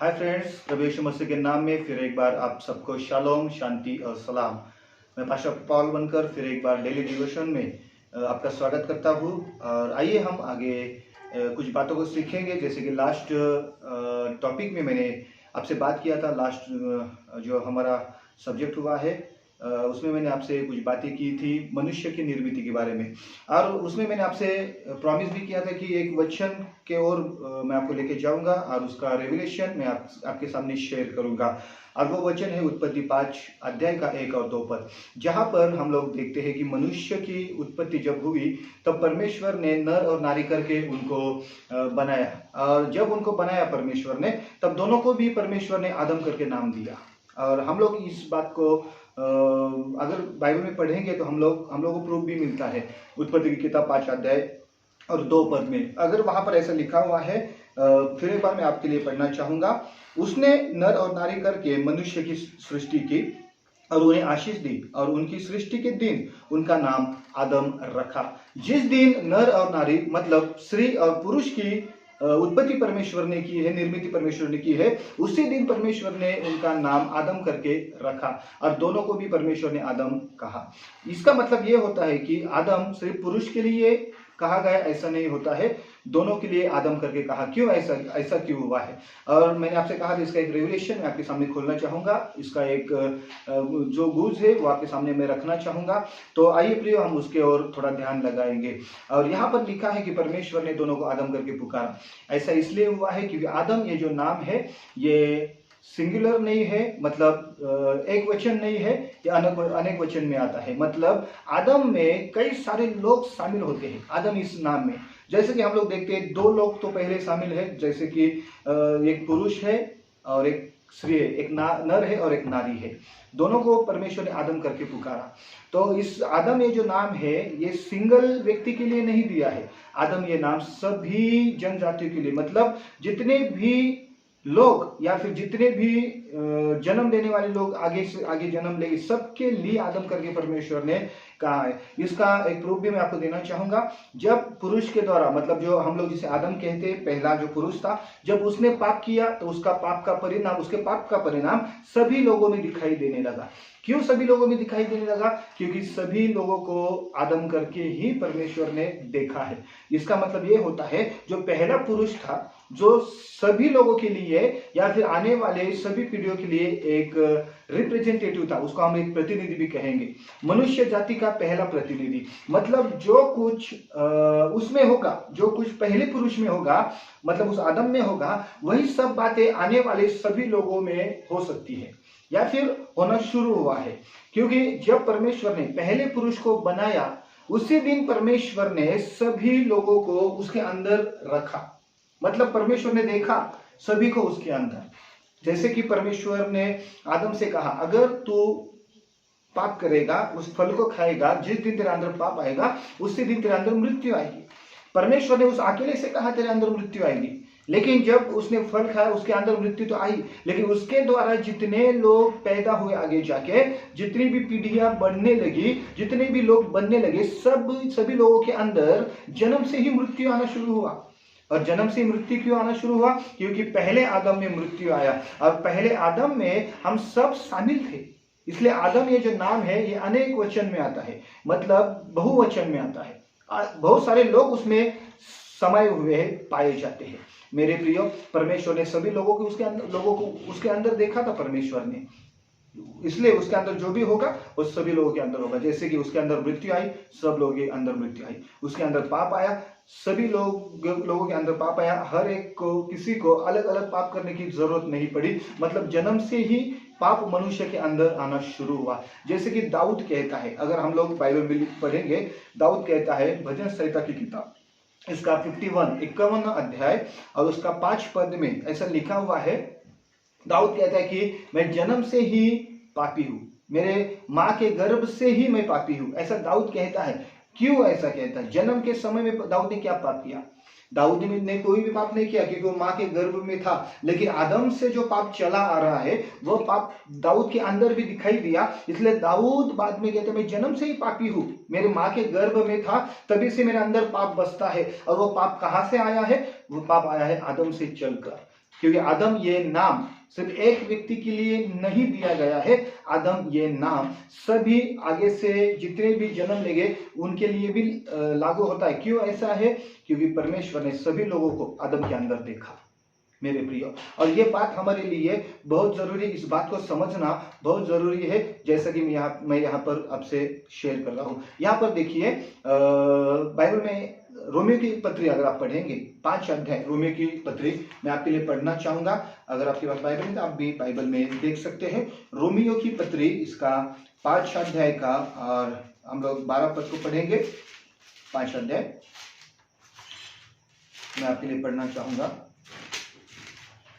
Hi friends, प्रभु यीशु मसीह के नाम में फिर एक बार आप सबको शालोम, शांति और सलाम। मैं पास्टर पॉल बनकर फिर एक बार डेली डिवोशन में आपका स्वागत करता हूँ। और आइए हम आगे कुछ बातों को सीखेंगे। जैसे कि लास्ट टॉपिक में मैंने आपसे बात किया था। लास्ट जो हमारा सब्जेक्ट हुआ है उसमें मैंने आपसे कुछ बातें की थी मनुष्य की निर्मिति के बारे में। और उसमें मैंने आपसे प्रॉमिस भी किया था कि एक वचन के ओर मैं आपको लेके जाऊंगा और उसका रेवलेशन मैं आपके सामने शेयर करूंगा। और वो वचन है उत्पत्ति 5 अध्याय का 1 और 2 पद, जहां पर हम लोग देखते हैं कि मनुष्य की उत्पत्ति जब हुई तब परमेश्वर ने नर और नारी करके उनको बनाया। और जब उनको बनाया परमेश्वर ने, तब दोनों को भी परमेश्वर ने आदम करके नाम दिया। और हम लोग इस बात को अगर बाइबल में पढ़ेंगे तो हम लोगों को प्रूफ भी मिलता है। उत्पत्ति की किताब 5 अध्याय और 2 पद में अगर वहां पर ऐसा लिखा हुआ है, फिर एक बार मैं आपके लिए पढ़ना चाहूंगा। उसने नर और नारी करके मनुष्य की सृष्टि की और उन्हें आशीष दी, और उनकी सृष्टि के दिन उनका नाम आदम रखा। जिस दिन नर और नारी मतलब स्त्री और पुरुष की उत्पत्ति परमेश्वर ने की है, निर्मिति परमेश्वर ने की है, उसी दिन परमेश्वर ने उनका नाम आदम करके रखा। और दोनों को भी परमेश्वर ने आदम कहा। इसका मतलब ये होता है कि आदम सिर्फ पुरुष के लिए कहा गया ऐसा नहीं होता है, दोनों के लिए आदम करके कहा। क्यों ऐसा क्यों हुआ है? और मैंने आपसे कहा था इसका एक रेवलेशन मैं आपके सामने खोलना चाहूंगा। इसका एक जो गुज है वो आपके सामने मैं रखना चाहूंगा। तो आइए प्रियो, हम उसके ओर थोड़ा ध्यान लगाएंगे। और यहाँ पर लिखा है कि परमेश्वर ने दोनों को आदम करके पुकारा। ऐसा इसलिए हुआ है क्योंकि आदम ये जो नाम है ये सिंगुलर नहीं है, मतलब एक वचन नहीं है, या अनेक वचन में आता है। मतलब आदम में कई सारे लोग शामिल होते हैं आदम इस नाम में। जैसे कि हम लोग देखते हैं 2 लोग तो पहले शामिल है, जैसे कि एक पुरुष है और एक स्त्री है, एक नर है और एक नारी है। दोनों को परमेश्वर ने आदम करके पुकारा। तो इस आदम ये जो नाम है ये सिंगल व्यक्ति के लिए नहीं दिया है। आदम ये नाम सभी जनजातियों के लिए, मतलब जितने भी लोग या फिर जितने भी जन्म देने वाले लोग आगे से आगे जन्म लेंगे, सबके लिए आदम करके परमेश्वर ने कहा है। इसका एक प्रूफ भी मैं आपको देना चाहूंगा। जब पुरुष के द्वारा, मतलब जो हम लोग जिसे आदम कहते हैं, पहला जो पुरुष था, जब उसने पाप किया तो उसके पाप का परिणाम सभी लोगों में दिखाई देने लगा। क्यों सभी लोगों में दिखाई देने लगा? क्योंकि सभी लोगों को आदम करके ही परमेश्वर ने देखा है। इसका मतलब ये होता है जो पहला पुरुष था, जो सभी लोगों के लिए या फिर आने वाले सभी पीढ़ियों के लिए एक रिप्रेजेंटेटिव था, उसको हम एक प्रतिनिधि भी कहेंगे। मनुष्य जाति का पहला प्रतिनिधि, मतलब जो कुछ उसमें होगा, जो कुछ पहले पुरुष में होगा, मतलब उस आदम में होगा, वही सब बातें आने वाले सभी लोगों में हो सकती है या फिर होना शुरू हुआ है। क्योंकि जब परमेश्वर ने पहले पुरुष को बनाया, उसी दिन परमेश्वर ने सभी लोगों को उसके अंदर रखा। मतलब परमेश्वर ने देखा सभी को उसके अंदर। जैसे कि परमेश्वर ने आदम से कहा, अगर तू पाप करेगा, उस फल को खाएगा, जिस दिन तेरे अंदर पाप आएगा उसी दिन तेरे अंदर मृत्यु आएगी। परमेश्वर ने उस अकेले से कहा तेरे अंदर मृत्यु आएगी, लेकिन जब उसने फल खाया उसके अंदर मृत्यु तो आई, लेकिन उसके द्वारा जितने लोग पैदा हुए आगे जाके, जितनी भी पीढ़ियां बढ़ने लगी, जितने भी लोग बनने लगे, सभी लोगों के अंदर जन्म से ही मृत्यु आना शुरू हुआ। और जन्म से मृत्यु क्यों आना शुरू हुआ? क्योंकि पहले आदम में मृत्यु आया, और पहले आदम में हम सब शामिल थे। इसलिए आदम ये जो नाम है ये अनेक वचन में आता है, मतलब बहुवचन में आता है। बहुत सारे लोग उसमें समाये हुए पाए जाते हैं। मेरे प्रियो, परमेश्वर ने सभी लोगों को उसके अंदर देखा था परमेश्वर ने, इसलिए उसके अंदर जो भी होगा वो सभी लोगों के अंदर होगा। जैसे कि उसके अंदर मृत्यु आई, सब लोगों के अंदर मृत्यु आई। उसके अंदर पाप आया, सभी लोगों के अंदर पाप आया। हर एक को, किसी को अलग अलग पाप करने की जरूरत नहीं पड़ी, मतलब जन्म से ही पाप मनुष्य के अंदर आना शुरू हुआ। जैसे कि दाऊद कहता है, अगर हम लोग बाइबल में पढ़ेंगे, दाऊद कहता है भजन संहिता की किताब इसका 51 अध्याय और उसका 5 पद में ऐसा लिखा हुआ है। दाऊद कहता है कि मैं जन्म से ही पापी हूं, मेरे माँ के गर्भ से ही मैं पापी हूं। ऐसा दाऊद कहता है। क्यों ऐसा कहता है? जन्म के समय में दाऊद ने क्या पाप किया? दाऊद ने कोई भी पाप नहीं किया, क्योंकि वो माँ के गर्भ में था। लेकिन आदम से जो पाप चला आ रहा है वो पाप दाऊद के अंदर भी दिखाई दिया। इसलिए दाऊद बाद में कहते मैं जन्म से ही पापी हूँ, मेरे माँ के गर्भ में था तभी से मेरे अंदर पाप बसता है। और वो पाप कहाँ से आया है? वो पाप आया है आदम से चलकर। क्योंकि आदम ये नाम सिर्फ एक व्यक्ति के लिए नहीं दिया गया है। आदम ये नाम सभी आगे से जितने भी जन्म लेंगे उनके लिए भी लागू होता है। क्यों ऐसा है? क्योंकि परमेश्वर ने सभी लोगों को आदम के अंदर देखा मेरे प्रियो, और ये बात हमारे लिए बहुत जरूरी, इस बात को समझना बहुत जरूरी है, जैसा कि मैं यहाँ पर आपसे शेयर कर रहा हूँ। यहाँ पर देखिए बाइबल में रोमियो की पत्री अगर आप पढ़ेंगे 5 अध्याय रोमियो की पत्री मैं आपके लिए पढ़ना चाहूंगा। अगर आपके पास बाइबल है तो आप भी बाइबल में देख सकते हैं। रोमियो की पत्री इसका 5 अध्याय का, और हम लोग 12 पद को पढ़ेंगे। 5 अध्याय मैं आपके लिए पढ़ना चाहूंगा।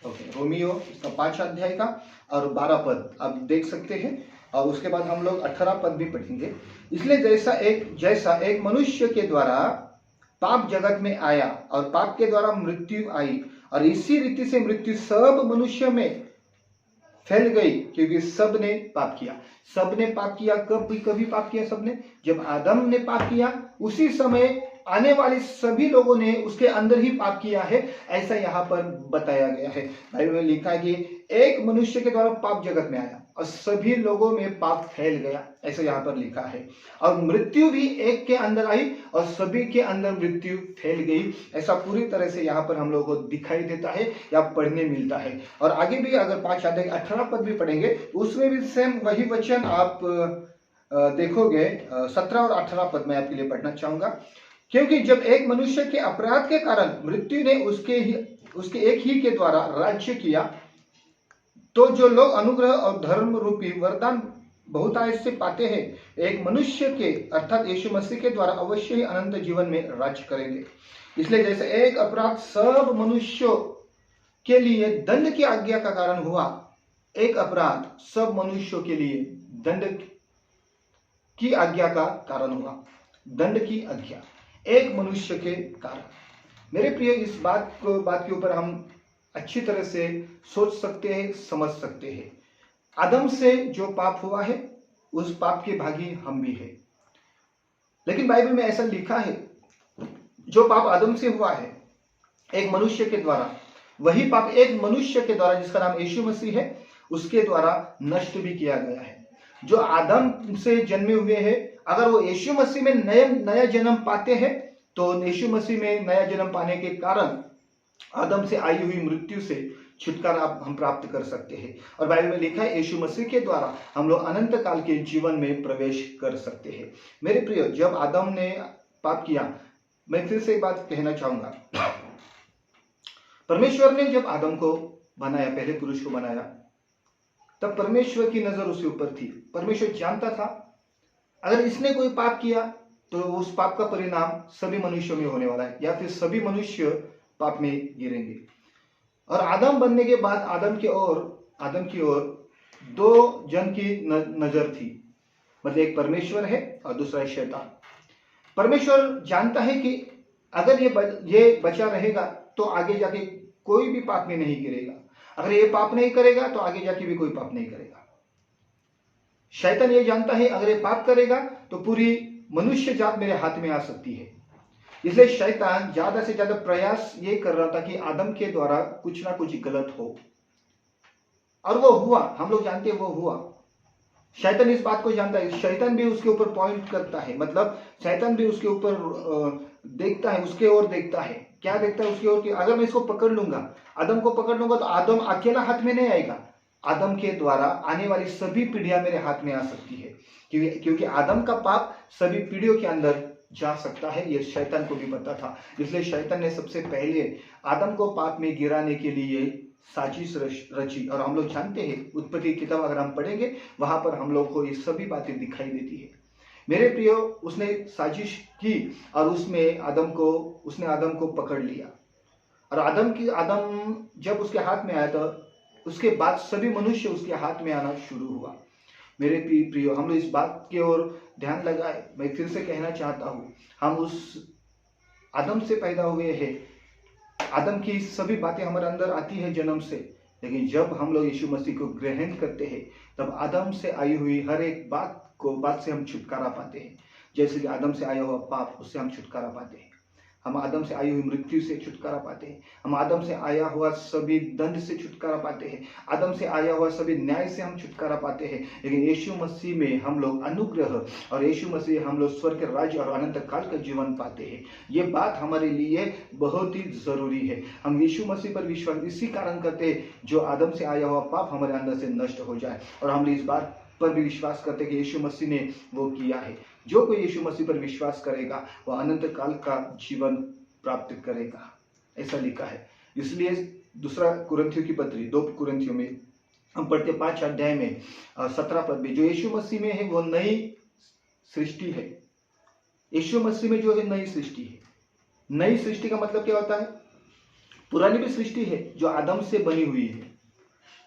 ओके, रोमियो इसका 5 अध्याय का और 12 पद आप देख सकते हैं, और उसके बाद हम लोग 18 पद भी पढ़ेंगे। इसलिए जैसा एक मनुष्य के द्वारा पाप जगत में आया और पाप के द्वारा मृत्यु आई, और इसी रीति से मृत्यु सब मनुष्य में फैल गई, क्योंकि सब ने पाप किया। सब ने पाप किया। कभी पाप किया सबने? जब आदम ने पाप किया, उसी समय आने वाले सभी लोगों ने उसके अंदर ही पाप किया है, ऐसा यहाँ पर बताया गया है। बाइबल में लिखा है कि एक मनुष्य के द्वारा पाप जगत में आया और सभी लोगों में पाप फैल गया, ऐसा यहाँ पर लिखा है। और मृत्यु भी एक के अंदर आई और सभी के अंदर मृत्यु फैल गई, ऐसा पूरी तरह से यहाँ पर हम लोगों को दिखाई देता है या पढ़ने मिलता है। और आगे भी अगर 5 अध्याय 18 पद भी पढ़ेंगे, उसमें भी सेम वही वचन आप देखोगे। 17 और 18 पद मैं आपके लिए पढ़ना चाहूंगा। क्योंकि जब एक मनुष्य के अपराध के कारण मृत्यु ने उसके एक ही के द्वारा राज्य किया, तो जो लोग अनुग्रह और धर्म रूपी वरदान बहुतायत से पाते हैं, एक मनुष्य के अर्थात यीशु मसीह के द्वारा अवश्य ही अनंत जीवन में राज्य करेंगे। इसलिए जैसे एक अपराध सब मनुष्यों के लिए दंड की आज्ञा का कारण हुआ, एक अपराध सब मनुष्यों के लिए दंड की आज्ञा का कारण हुआ। दंड की आज्ञा एक मनुष्य के कारण। मेरे प्रिय, इस बात के ऊपर हम अच्छी तरह से सोच सकते हैं, समझ सकते हैं। आदम से जो पाप हुआ है, उस पाप के भागी हम भी हैं। लेकिन बाइबल में ऐसा लिखा है, जो पाप आदम से हुआ है एक मनुष्य के द्वारा, वही पाप एक मनुष्य के द्वारा जिसका नाम यीशु मसीह है, उसके द्वारा नष्ट भी किया गया है। जो आदम से जन्मे हुए हैं, अगर वो यीशु मसीह में नया जन्म पाते हैं, तो यीशु मसीह में नया जन्म पाने के कारण आदम से आई हुई मृत्यु से छुटकारा हम प्राप्त कर सकते हैं। और बाइबल में लिखा है, यीशु मसीह के द्वारा हम लोग अनंत काल के जीवन में प्रवेश कर सकते हैं। मेरे प्रिय, जब आदम ने पाप किया, मैं फिर से एक बात कहना चाहूंगा। परमेश्वर ने जब आदम को बनाया, पहले पुरुष को बनाया, तब परमेश्वर की नजर उसके ऊपर थी। परमेश्वर जानता था अगर इसने कोई पाप किया तो उस पाप का परिणाम सभी मनुष्यों में होने वाला है, या फिर सभी मनुष्य पाप में गिरेंगे। और आदम बनने के बाद आदम की ओर 2 जन की नजर थी, मतलब एक परमेश्वर है और दूसरा है शैतान। परमेश्वर जानता है कि अगर ये बचा रहेगा तो आगे जाके कोई भी पाप में नहीं गिरेगा, अगर ये पाप नहीं करेगा तो आगे जाके भी कोई पाप नहीं करेगा। शैतान ये जानता है अगर ये पाप करेगा तो पूरी मनुष्य जात मेरे हाथ में आ सकती है। इसलिए शैतान ज्यादा से ज्यादा प्रयास ये कर रहा था कि आदम के द्वारा कुछ ना कुछ गलत हो, और वो हुआ। हम लोग जानते हैं वो हुआ। शैतान इस बात को जानता है, शैतान भी उसके ऊपर पॉइंट करता है, मतलब शैतान भी उसके ऊपर देखता है, उसके ओर देखता है। क्या देखता है उसकी ओर? कि अगर मैं इसको पकड़ लूंगा, आदम को पकड़ लूंगा, तो आदम अकेला हाथ में नहीं आएगा, आदम के द्वारा आने वाली सभी पीढ़ियां मेरे हाथ में आ सकती है, क्योंकि आदम का पाप सभी पीढ़ियों के अंदर जा सकता है। ये शैतान को भी पता था। इसलिए शैतान ने सबसे पहले आदम को पाप में गिराने के लिए साजिश रची। और हम लोग जानते हैं, उत्पत्ति किताब अगर हम पढ़ेंगे, वहां पर हम लोग को ये सभी बातें दिखाई देती है। मेरे प्रियो, उसने साजिश की और उसने आदम को पकड़ लिया, और आदम जब उसके हाथ में आया था, उसके बाद सभी मनुष्य उसके हाथ में आना शुरू हुआ। मेरे प्रियो, हम लोग इस बात की ओर ध्यान लगाए। मैं फिर से कहना चाहता हूं, हम उस आदम से पैदा हुए हैं। आदम की सभी बातें हमारे अंदर आती है जन्म से, लेकिन जब हम लोग यीशु मसीह को ग्रहण करते हैं, तब आदम से आई हुई हर एक बात से हम छुटकारा पाते हैं। जैसे कि आदम से आया हुआ पाप, उससे हम छुटकारा पाते हैं। हम आदम से आई हुई मृत्यु से छुटकारा पाते हैं। हम आदम से आया हुआ सभी दंड से छुटकारा पाते हैं। आदम से आया हुआ सभी न्याय से हम छुटकारा पाते हैं। लेकिन यीशु मसीह में हम लोग अनुग्रह और यीशु मसीह हम लोग स्वर्ग के राज्य और अनंत काल का जीवन पाते हैं। ये बात हमारे लिए बहुत ही जरूरी है। हम यीशु मसीह पर विश्वास इसी कारण करते हैं जो आदम से आया हुआ पाप हमारे अंदर से नष्ट हो जाए, और हम इस बात पर भी विश्वास करते हैं कि यीशु मसीह ने वो किया है। जो कोई यीशु मसीह पर विश्वास करेगा वह अनंत काल का जीवन प्राप्त करेगा, ऐसा लिखा है। इसलिए दूसरा कुरिन्थियों की पत्री 2 कुरिन्थियों में हम पढ़ते 5 अध्याय में 17 पद में, जो यीशु मसीह में है वो नई सृष्टि है। यीशु मसीह में जो है नई सृष्टि है। नई सृष्टि का मतलब क्या होता है? पुरानी भी सृष्टि है जो आदम से बनी हुई है,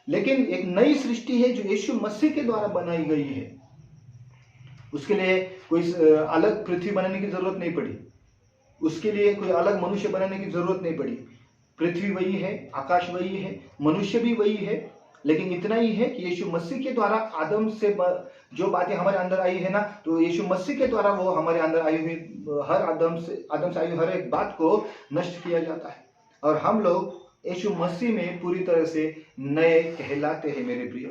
लेकिन एक नई सृष्टि है जो यीशु मसीह के द्वारा बनाई गई है। उसके लिए कोई अलग पृथ्वी बनाने की जरूरत नहीं पड़ी, उसके लिए कोई अलग मनुष्य बनाने की जरूरत नहीं पड़ी। पृथ्वी वही है, आकाश वही है, मनुष्य भी वही है, लेकिन इतना ही है कि यीशु मसीह के द्वारा आदम से जो बातें हमारे अंदर आई है ना, तो यीशु मसीह के द्वारा वो हमारे अंदर आई हुई हर आदम से आई हुई हर एक बात को नष्ट किया जाता है, और हम लोग यीशु मसीह में पूरी तरह से नए कहलाते हैं मेरे प्रियो।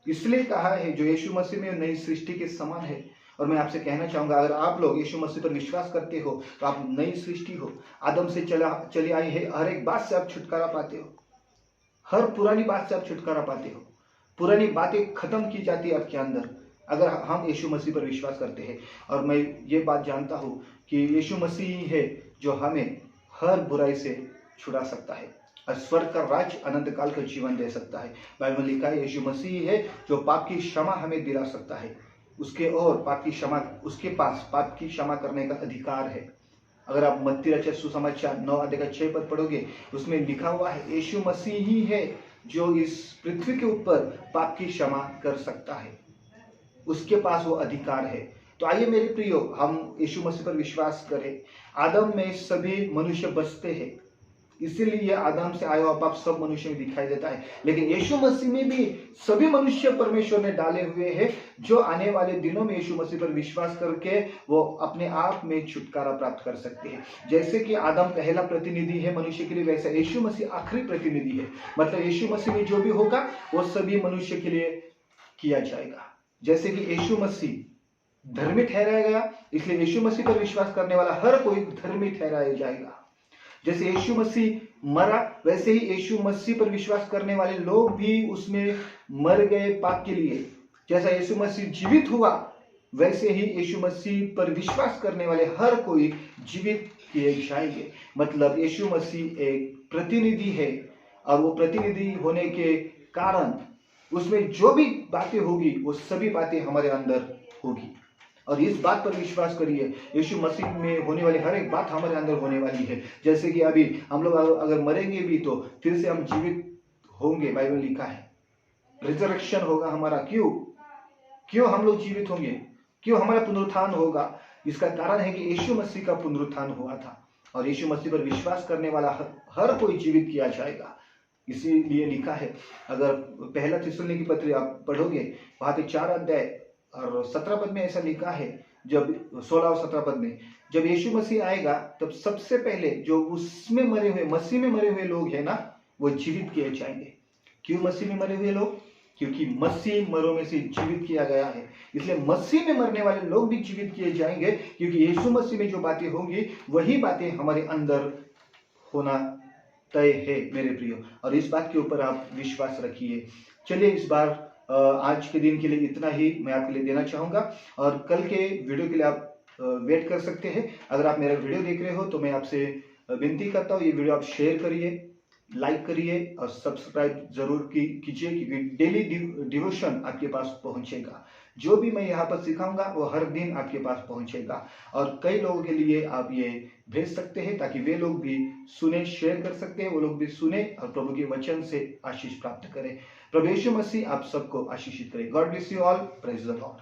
इसलिए कहा है जो यीशु मसीह में नई सृष्टि के समान है। और मैं आपसे कहना चाहूंगा, अगर आप लोग यीशु मसीह पर विश्वास करते हो तो आप नई सृष्टि हो। आदम से चली आई है हर एक बात से आप छुटकारा पाते हो, हर पुरानी बात से आप छुटकारा पाते हो। पुरानी बातें खत्म की जाती है आपके अंदर अगर हम यीशु मसीह पर विश्वास करते हैं। और मैं ये बात जानता हूं कि यीशु मसीह ही है जो हमें हर बुराई से छुड़ा सकता है और स्वर्ग का राज्य अनंत काल का जीवन दे सकता है। बाइबल लिखा है यीशु मसीह है जो पाप की क्षमा हमें दिला सकता है। उसके पास पाप की क्षमा करने का अधिकार है। अगर आप मत्ती रचित सुसमाचार 9 अध्याय का 6 पद पढ़ोगे, उसमें लिखा हुआ है यीशु मसीह ही है जो इस पृथ्वी के ऊपर पाप की क्षमा कर सकता है। उसके पास वो अधिकार है। तो आइए मेरे प्रियो, हम यीशु मसीह पर विश्वास करें। आदम में सभी मनुष्य बसते हैं, इसीलिए आदम से आया हुआ पाप सब मनुष्य में दिखाई देता है। लेकिन यीशु मसीह में भी सभी मनुष्य परमेश्वर ने डाले हुए हैं, जो आने वाले दिनों में यीशु मसीह पर विश्वास करके वो अपने आप में छुटकारा प्राप्त कर सकते हैं। जैसे कि आदम पहला प्रतिनिधि है मनुष्य के लिए, वैसे यीशु मसीह आखिरी प्रतिनिधि है। मतलब यीशु मसीह में जो भी होगा वो सभी मनुष्य के लिए किया जाएगा। जैसे कि यीशु मसीह धर्मी ठहराया गया, इसलिए यीशु मसीह पर विश्वास करने वाला हर कोई धर्मी ठहराया जाएगा। जैसे यीशु मसीह मरा, वैसे ही यीशु मसीह पर विश्वास करने वाले लोग भी उसमें मर गए पाप के लिए। जैसा यीशु मसीह जीवित हुआ, वैसे ही यीशु मसीह पर विश्वास करने वाले हर कोई जीवित किए जाएंगे। मतलब यीशु मसीह एक प्रतिनिधि है, और वो प्रतिनिधि होने के कारण उसमें जो भी बातें होगी वो सभी बातें हमारे अंदर होगी। और इस बात पर विश्वास करिए, यीशु मसीह में होने वाली हर एक बात हमारे अंदर होने वाली है। जैसे कि अभी हम लोग अगर मरेंगे भी तो फिर से हम जीवित होंगे। बाइबल लिखा है रिजरेक्शन होगा हमारा। क्यों हम लोग जीवित होंगे? क्यों हमारा पुनरुत्थान होगा? इसका कारण है कि यीशु मसीह का पुनरुत्थान हुआ था, और यीशु मसीह पर विश्वास करने वाला हर कोई जीवित किया जाएगा। इसीलिए लिखा है, अगर पहला थिस्सलुनीकी की पत्री आप पढ़ोगे, वहां पे 4 अध्याय और 17 पद में ऐसा लिखा है, जब 16 और 17 पद में, जब यीशु मसीह आएगा तब सबसे पहले जो उसमें मरे हुए, मसीह में मरे हुए लोग हैं ना, वो जीवित किए जाएंगे। क्यों मसीह में मरे हुए लोग? क्योंकि मसीह मरों में से जीवित किया गया है, इसलिए मसीह में मरने वाले लोग भी जीवित किए जाएंगे। क्योंकि यीशु मसीह में जो बातें होंगी वही बातें हमारे अंदर होना तय है मेरे प्रियो, और इस बात के ऊपर आप विश्वास रखिए। चलिए इस बार आज के दिन के लिए इतना ही मैं आपके लिए देना चाहूंगा, और कल के वीडियो के लिए आप वेट कर सकते हैं। अगर आप मेरा वीडियो देख रहे हो तो मैं आपसे विनती करता हूँ, ये वीडियो आप शेयर करिए, लाइक करिए और सब्सक्राइब जरूर कीजिए, क्योंकि डेली डिवोशन आपके पास पहुंचेगा। जो भी मैं यहाँ पर सिखाऊंगा वो हर दिन आपके पास पहुंचेगा, और कई लोगों के लिए आप ये भेज सकते हैं ताकि वे लोग भी सुने, शेयर कर सकते हैं, वो लोग भी सुने और प्रभु के वचन से आशीष प्राप्त करें। प्रभु यीशु मसीह आप सबको आशीषित करे। God bless you all. Praise the Lord.